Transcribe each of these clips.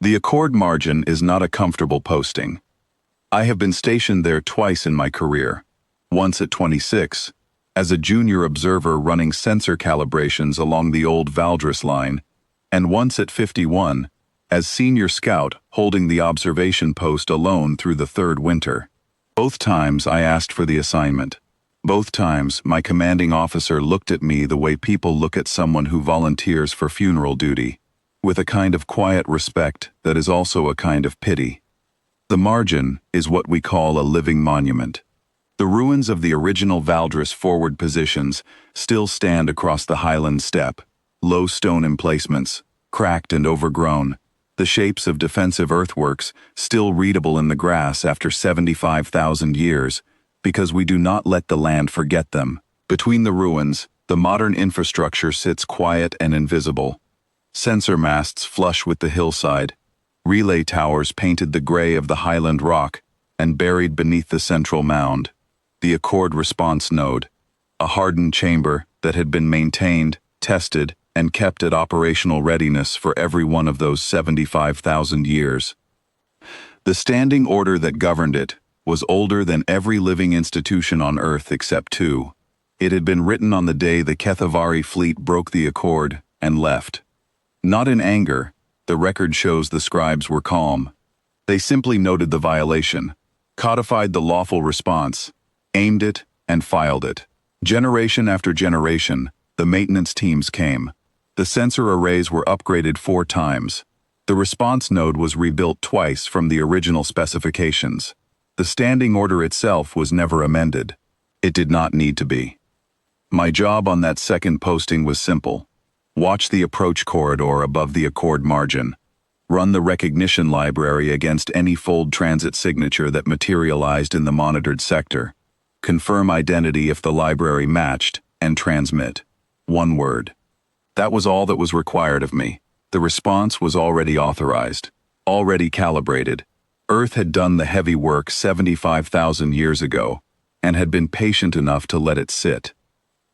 The Accord margin is not a comfortable posting. I have been stationed there twice in my career, once at 26, as a junior observer running sensor calibrations along the old Valdres line, and once at 51, as senior scout holding the observation post alone through the third winter. Both times I asked for the assignment. Both times my commanding officer looked at me the way people look at someone who volunteers for funeral duty, with a kind of quiet respect that is also a kind of pity. The margin is what we call a living monument. The ruins of the original Valdres forward positions still stand across the highland steppe, low stone emplacements, cracked and overgrown, the shapes of defensive earthworks still readable in the grass after 75,000 years, because we do not let the land forget them. Between the ruins, the modern infrastructure sits quiet and invisible. Sensor masts flush with the hillside, relay towers painted the gray of the highland rock and buried beneath the central mound, the Accord response node, a hardened chamber that had been maintained, tested, and kept at operational readiness for every one of those 75,000 years. The standing order that governed it was older than every living institution on Earth except two. It had been written on the day the Kethavari fleet broke the Accord and left. Not in anger, the record shows the scribes were calm. They simply noted the violation, codified the lawful response, aimed it, and filed it. Generation after generation, the maintenance teams came. The sensor arrays were upgraded 4 times. The response node was rebuilt twice from the original specifications. The standing order itself was never amended. It did not need to be. My job on that second posting was simple. Watch the approach corridor above the Accord margin. Run the recognition library against any fold transit signature that materialized in the monitored sector. Confirm identity if the library matched, and transmit. 1 word. That was all that was required of me. The response was already authorized, already calibrated. Earth had done the heavy work 75,000 years ago, and had been patient enough to let it sit.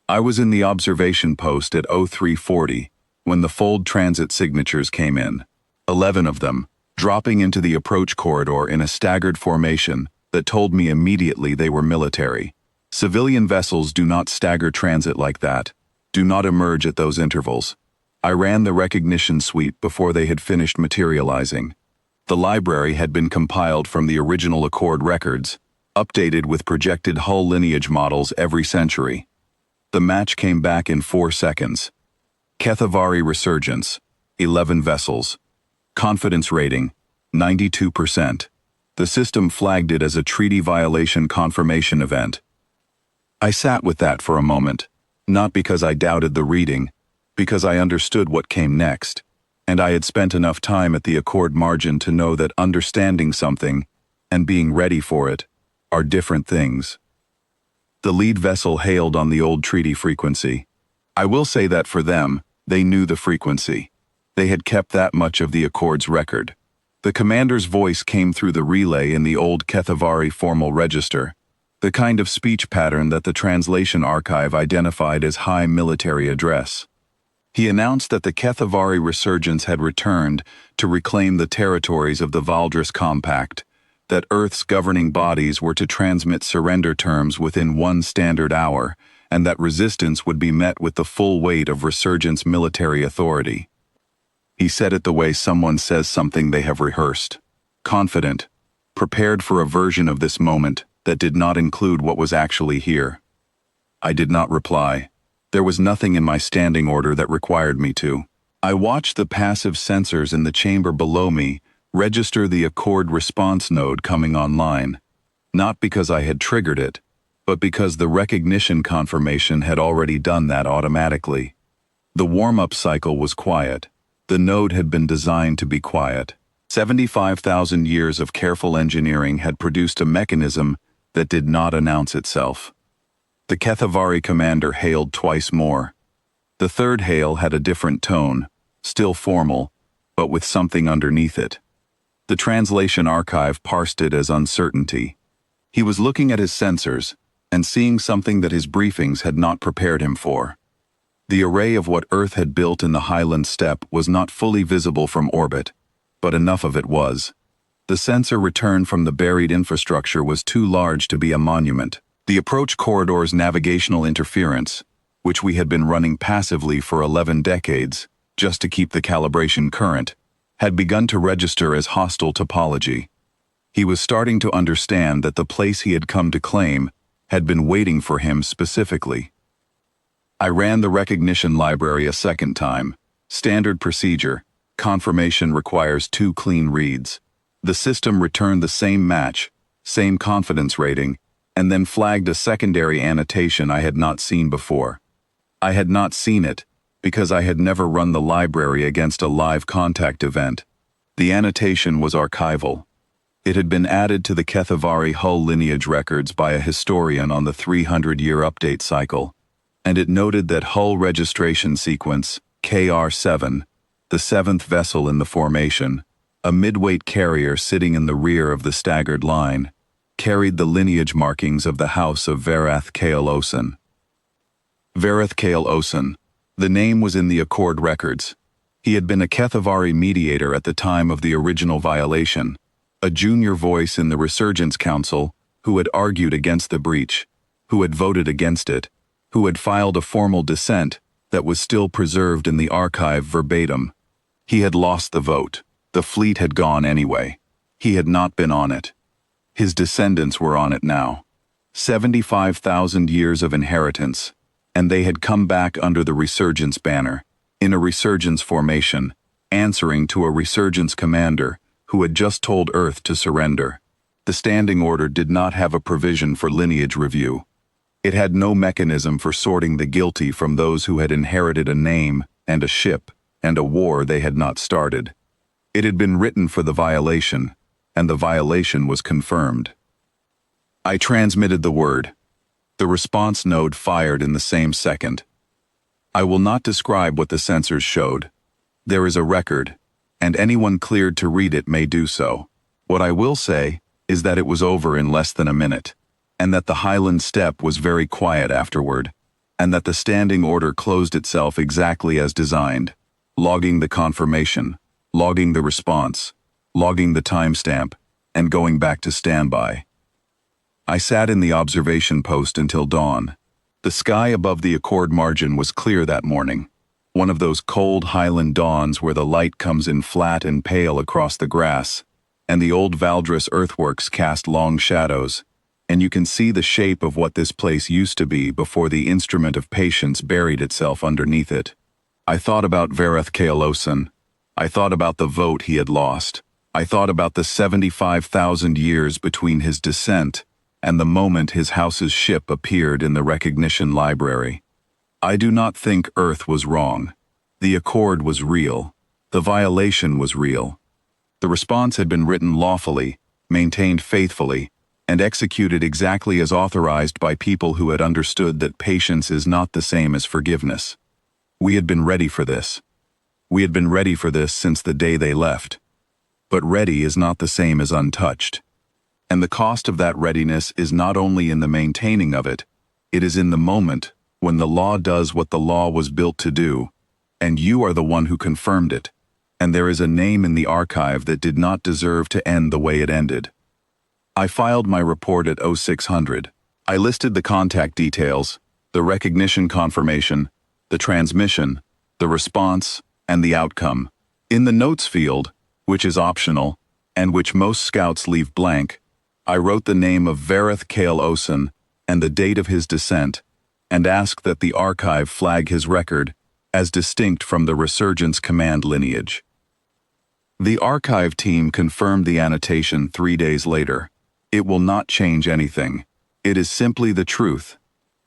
I was in the observation post at 0340 when the fold transit signatures came in, 11 of them, dropping into the approach corridor in a staggered formation that told me immediately they were military. Civilian vessels do not stagger transit like that, do not emerge at those intervals. I ran the recognition sweep before they had finished materializing. The library had been compiled from the original Accord records, updated with projected hull lineage models every century. The match came back in 4 seconds. Kethavari Resurgence, 11 vessels. Confidence rating, 92%. The system flagged it as a treaty violation confirmation event. I sat with that for a moment, not because I doubted the reading, because I understood what came next, and I had spent enough time at the Accord margin to know that understanding something and being ready for it are different things. The lead vessel hailed on the old treaty frequency. I will say that for them, they knew the frequency. They had kept that much of the Accord's record. The commander's voice came through the relay in the old Kethavari formal register, the kind of speech pattern that the translation archive identified as high military address. He announced that the Kethavari Resurgence had returned to reclaim the territories of the Valdres Compact, that Earth's governing bodies were to transmit surrender terms within 1 standard hour, and that resistance would be met with the full weight of Resurgence military authority. He said it the way someone says something they have rehearsed, confident, prepared for a version of this moment that did not include what was actually here. I did not reply. There was nothing in my standing order that required me to. I watched the passive sensors in the chamber below me register the Accord response node coming online, not because I had triggered it, but because the recognition confirmation had already done that automatically. The warm-up cycle was quiet. The node had been designed to be quiet. 75,000 years of careful engineering had produced a mechanism that did not announce itself. The Kethavari commander hailed twice more. The third hail had a different tone, still formal, but with something underneath it. The translation archive parsed it as uncertainty. He was looking at his sensors and seeing something that his briefings had not prepared him for. The array of what Earth had built in the highland steppe was not fully visible from orbit, but enough of it was. The sensor return from the buried infrastructure was too large to be a monument. The approach corridor's navigational interference, which we had been running passively for 11 decades, just to keep the calibration current, had begun to register as hostile topology. He was starting to understand that the place he had come to claim had been waiting for him specifically. I ran the recognition library a second time. Standard procedure. Confirmation requires 2 clean reads. The system returned the same match, same confidence rating, and then flagged a secondary annotation I had not seen before. I had not seen it because I had never run the library against a live contact event. The annotation was archival. It had been added to the Kethavari hull lineage records by a historian on the 300-year update cycle, and it noted that hull registration sequence, KR7, the 7th vessel in the formation, a midweight carrier sitting in the rear of the staggered line, carried the lineage markings of the House of Verath Kael-Osen. Verath Kael-Osen. The name was in the Accord records. He had been a Kethavari mediator at the time of the original violation, a junior voice in the Resurgence Council who had argued against the breach, who had voted against it, who had filed a formal dissent that was still preserved in the archive verbatim. He had lost the vote. The fleet had gone anyway. He had not been on it. His descendants were on it now. 75,000 years of inheritance, and they had come back under the Resurgence banner, in a Resurgence formation, answering to a Resurgence commander who had just told Earth to surrender. The standing order did not have a provision for lineage review. It had no mechanism for sorting the guilty from those who had inherited a name and a ship and a war they had not started. It had been written for the violation, and the violation was confirmed. I transmitted the word. The response node fired in the same second. I will not describe what the sensors showed. There is a record, and anyone cleared to read it may do so. What I will say is that it was over in less than a minute, and that the Highland Steppe was very quiet afterward, and that the standing order closed itself exactly as designed, logging the confirmation, logging the response, logging the timestamp, and going back to standby. I sat in the observation post until dawn. The sky above the Accord margin was clear that morning, one of those cold Highland dawns where the light comes in flat and pale across the grass, and the old Valdres earthworks cast long shadows, and you can see the shape of what this place used to be before the instrument of patience buried itself underneath it. I thought about Verath Kael-Osen. I thought about the vote he had lost. I thought about the 75,000 years between his descent and the moment his house's ship appeared in the recognition library. I do not think Earth was wrong. The Accord was real. The violation was real. The response had been written lawfully, maintained faithfully, and executed exactly as authorized by people who had understood that patience is not the same as forgiveness. We had been ready for this. We had been ready for this since the day they left. But ready is not the same as untouched. And the cost of that readiness is not only in the maintaining of it, it is in the moment when the law does what the law was built to do, and you are the one who confirmed it, and there is a name in the archive that did not deserve to end the way it ended. I filed my report at 0600. I listed the contact details, the recognition confirmation, the transmission, the response, and the outcome. In the notes field, which is optional, and which most scouts leave blank, I wrote the name of Verath Kael-Osen and the date of his descent, and asked that the archive flag his record as distinct from the Resurgence command lineage. The archive team confirmed the annotation 3 days later. It will not change anything. It is simply the truth,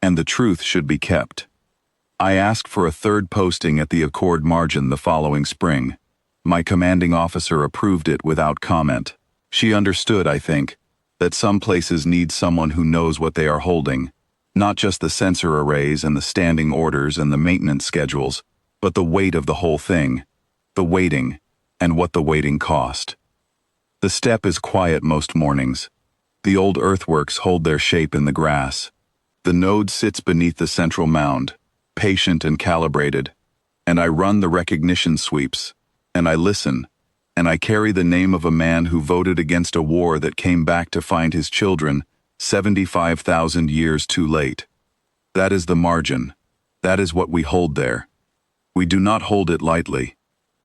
and the truth should be kept. I asked for a third posting at the Accord margin the following spring. My commanding officer approved it without comment. She understood, I think, that some places need someone who knows what they are holding, not just the sensor arrays and the standing orders and the maintenance schedules, but the weight of the whole thing, the waiting, and what the waiting cost. The steppe is quiet most mornings. The old earthworks hold their shape in the grass. The node sits beneath the central mound, patient and calibrated, and I run the recognition sweeps, and I listen, and I carry the name of a man who voted against a war that came back to find his children 75,000 years too late. That is the margin. That is what we hold there. We do not hold it lightly.